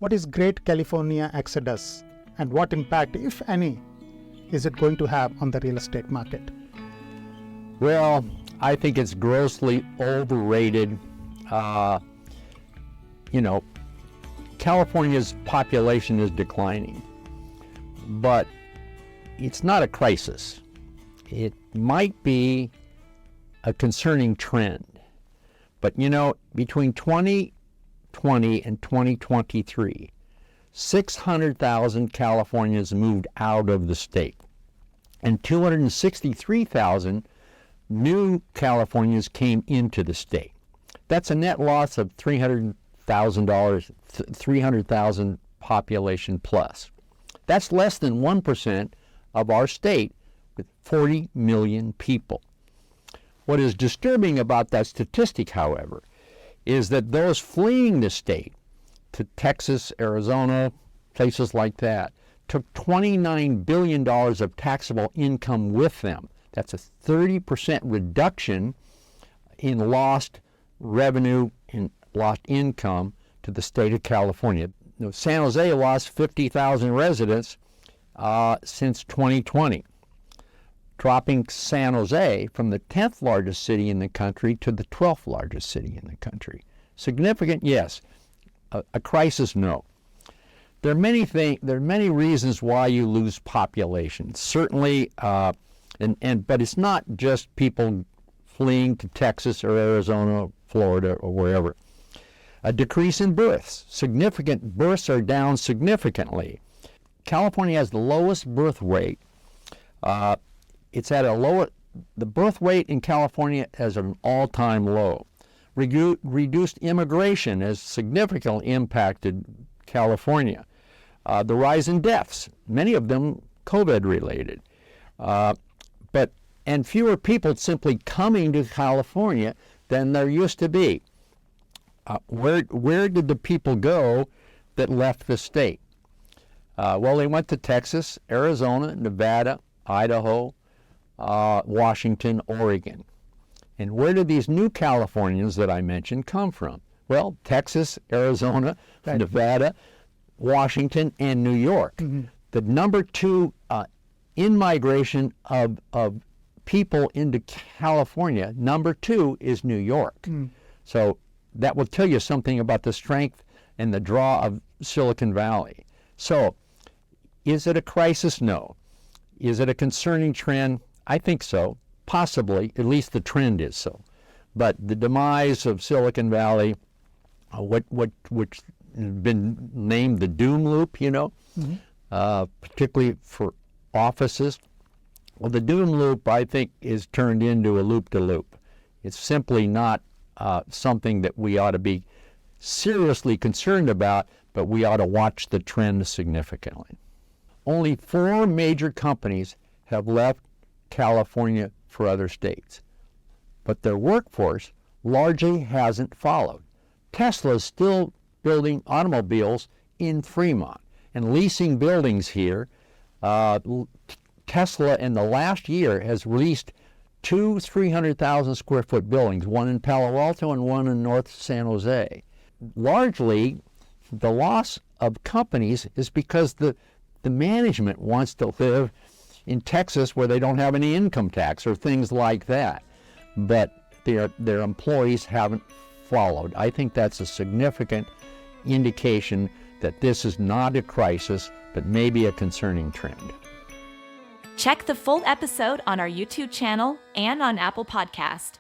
What is Great California Exodus and what impact, if any, is it going to have on the real estate market? Well, I think it's grossly overrated. California's population is declining, but it's not a crisis. It might be a concerning trend. But between 2020 and 2023, 600,000 Californians moved out of the state, and 263,000 new Californians came into the state. That's a net loss of $300,000 population plus. That's less than 1% of our state with 40 million people. What is disturbing about that statistic, however, is that those fleeing the state to Texas, Arizona, places like that, took $29 billion of taxable income with them. That's a 30% reduction in lost revenue and lost income to the state of California. San Jose lost 50,000 residents since 2020, dropping San Jose from the 10th largest city in the country to the 12th largest city in the country. Significant, yes. A crisis, no. There are many reasons why you lose population. Certainly, but it's not just people fleeing to Texas or Arizona, Florida, or wherever. A decrease in births. Significant births are down significantly. California has the lowest birth rate. It's at the birth rate in California is an all-time low. Reduced immigration has significantly impacted California. The rise in deaths, many of them COVID-related. And fewer people simply coming to California than there used to be. Where did the people go that left the state? Well, they went to Texas, Arizona, Nevada, Idaho, Washington, Oregon. And where did these new Californians that I mentioned come from? Well, Texas, Arizona, Nevada, Washington, and New York. Mm-hmm. The number two in-migration of people into California, number two is New York. Mm. So that will tell you something about the strength and the draw of Silicon Valley. So is it a crisis? No. Is it a concerning trend? I think so. Possibly, at least the trend is so. But the demise of Silicon Valley, which has been named the doom loop, mm-hmm. Particularly for offices. Well, the doom loop, I think, is turned into a loop-de-loop. It's simply not something that we ought to be seriously concerned about, but we ought to watch the trend significantly. Only 4 major companies have left California for other states, but their workforce largely hasn't followed. Tesla is still building automobiles in Fremont and leasing buildings here. Tesla in the last year has leased 2 300,000 square foot buildings, one in Palo Alto and one in North San Jose. Largely, the loss of companies is because the management wants to live in Texas where they don't have any income tax or things like that. But their employees haven't followed. I think that's a significant indication that this is not a crisis, but maybe a concerning trend. Check the full episode on our YouTube channel and on Apple Podcast.